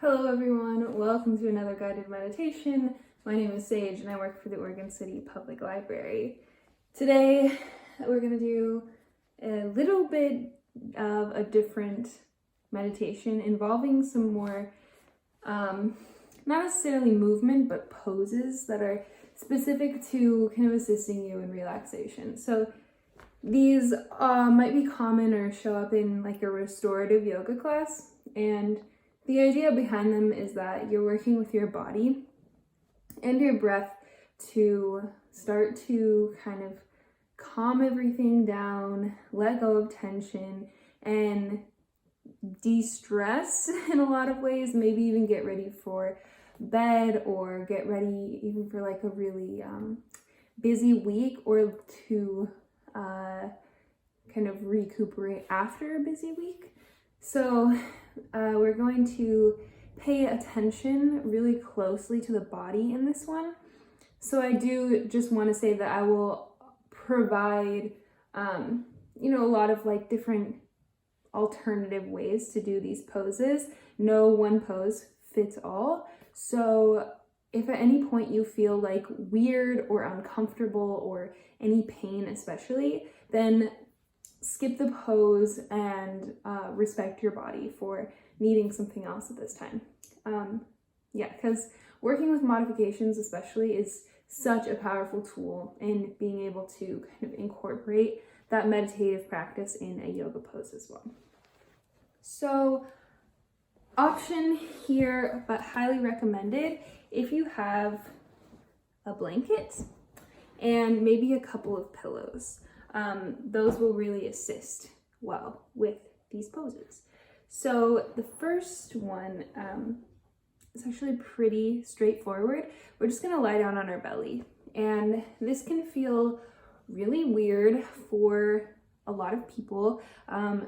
Hello everyone, welcome to another guided meditation. My name is Sage and I work for the Oregon City Public Library. Today we're going to do a little bit of a different meditation involving some more, not necessarily movement, but poses that are specific to kind of assisting you in relaxation. So these might be common or show up in like a restorative yoga class, and the idea behind them is that you're working with your body and your breath to start to kind of calm everything down, let go of tension, and de-stress in a lot of ways, maybe even get ready for bed or get ready even for like a really busy week, or to kind of recuperate after a busy week. So we're going to pay attention really closely to the body in this one. So I do just want to say that I will provide, a lot of like different alternative ways to do these poses. No one pose fits all. So if at any point you feel like weird or uncomfortable or any pain especially, then skip the pose and respect your body for needing something else at this time. Because working with modifications especially is such a powerful tool in being able to kind of incorporate that meditative practice in a yoga pose as well. So option here, but highly recommended if you have a blanket and maybe a couple of pillows. Those will really assist well with these poses. So the first one is actually pretty straightforward. We're just gonna lie down on our belly, and this can feel really weird for a lot of people,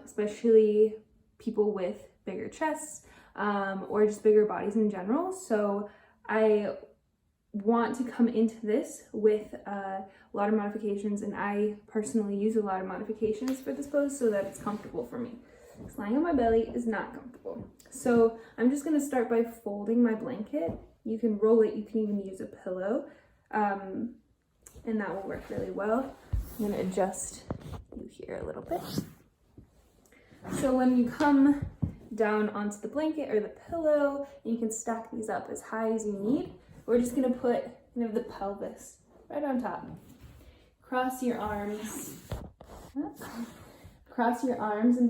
especially people with bigger chests or just bigger bodies in general. So I want to come into this with a lot of modifications, and I personally use a lot of modifications for this pose so that it's comfortable for me. Because lying on my belly is not comfortable. So I'm just going to start by folding my blanket. You can roll it, you can even use a pillow, and that will work really well. I'm going to adjust you here a little bit. So when you come down onto the blanket or the pillow, you can stack these up as high as you need. We're just gonna put kind of the pelvis right on top. Cross your arms in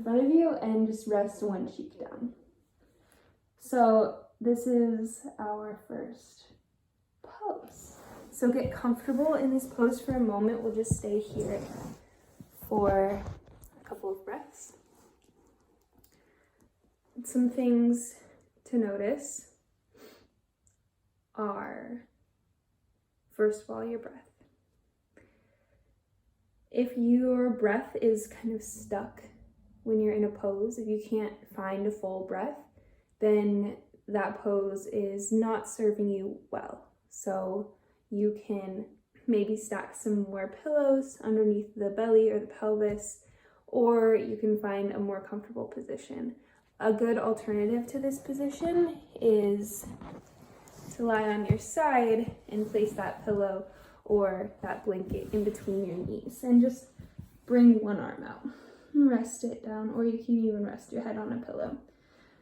front of you and just rest one cheek down. So this is our first pose. So get comfortable in this pose for a moment. We'll just stay here for a couple of breaths. Some things to notice are, first of all, your breath. If your breath is kind of stuck when you're in a pose, if you can't find a full breath, then that pose is not serving you well. So you can maybe stack some more pillows underneath the belly or the pelvis, or you can find a more comfortable position. A good alternative to this position is to lie on your side and place that pillow or that blanket in between your knees and just bring one arm out and rest it down, or you can even rest your head on a pillow.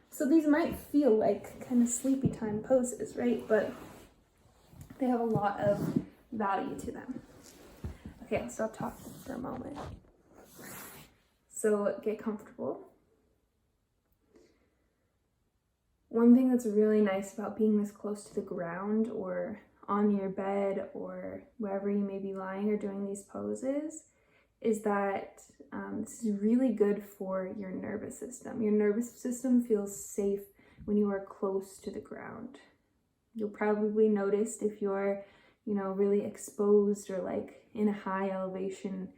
So these might feel like kind of sleepy time poses, right? But they have a lot of value to them. Okay, I'll stop talking for a moment. So get comfortable. One thing that's really nice about being this close to the ground or on your bed or wherever you may be lying or doing these poses is that this is really good for your nervous system. Your nervous system feels safe when you are close to the ground. You'll probably notice if you're, really exposed or like in a high elevation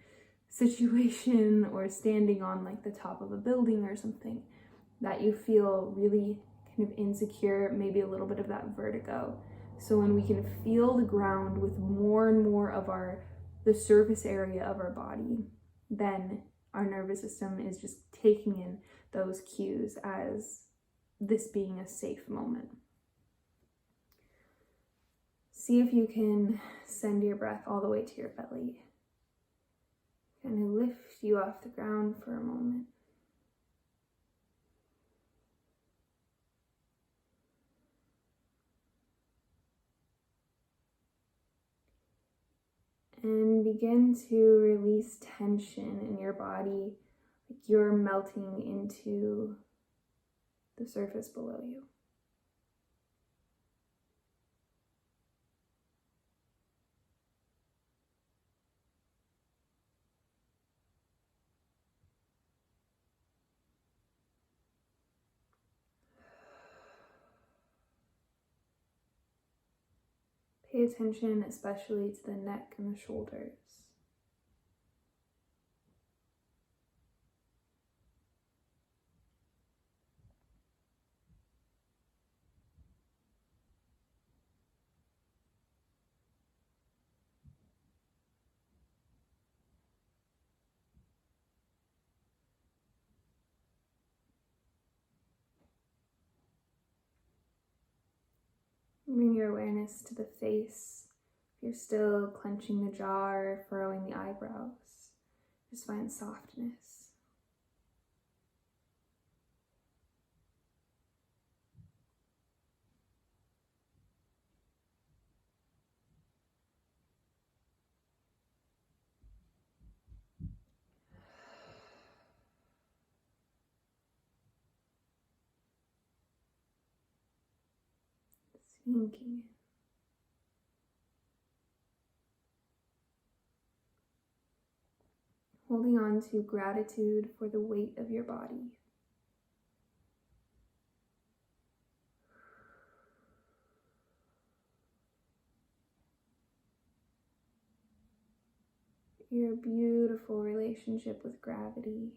situation or standing on like the top of a building or something, that you feel really kind of insecure, maybe a little bit of that vertigo. So when we can feel the ground with more and more of the surface area of our body, then our nervous system is just taking in those cues as this being a safe moment. See if you can send your breath all the way to your belly. Kind of lift you off the ground for a moment. And begin to release tension in your body, like you're melting into the surface below you. Pay attention especially to the neck and the shoulders. Bring your awareness to the face. If you're still clenching the jaw or furrowing the eyebrows, just find softness. Sinking in. Holding on to gratitude for the weight of your body. Your beautiful relationship with gravity.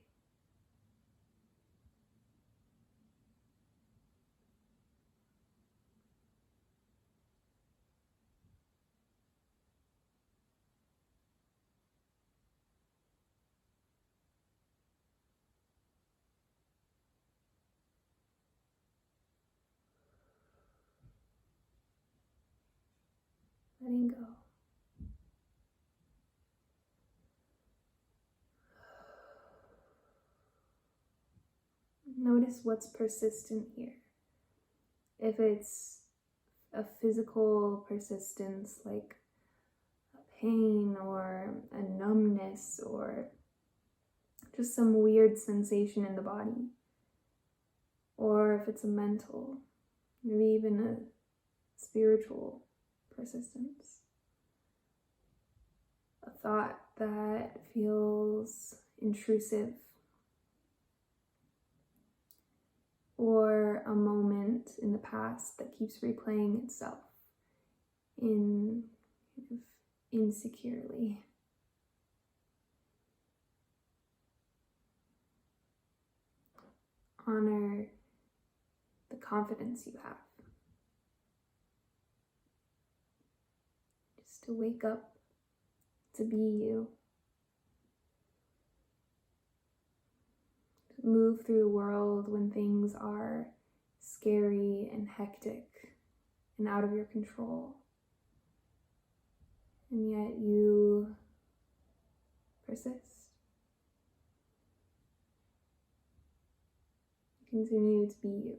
Letting go. Notice what's persistent here. If it's a physical persistence like a pain or a numbness or just some weird sensation in the body, or if it's a mental, maybe even a spiritual persistence, a thought that feels intrusive, or a moment in the past that keeps replaying itself insecurely. Honor the confidence you have. Just to wake up, to be you. To move through the world when things are scary and hectic and out of your control. And yet you persist. Continue to be you.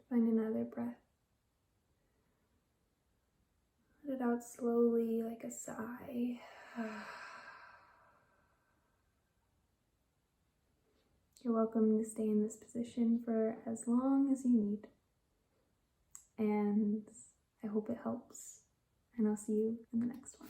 Find another breath. Let it out slowly like a sigh. You're welcome to stay in this position for as long as you need. And I hope it helps. And I'll see you in the next one.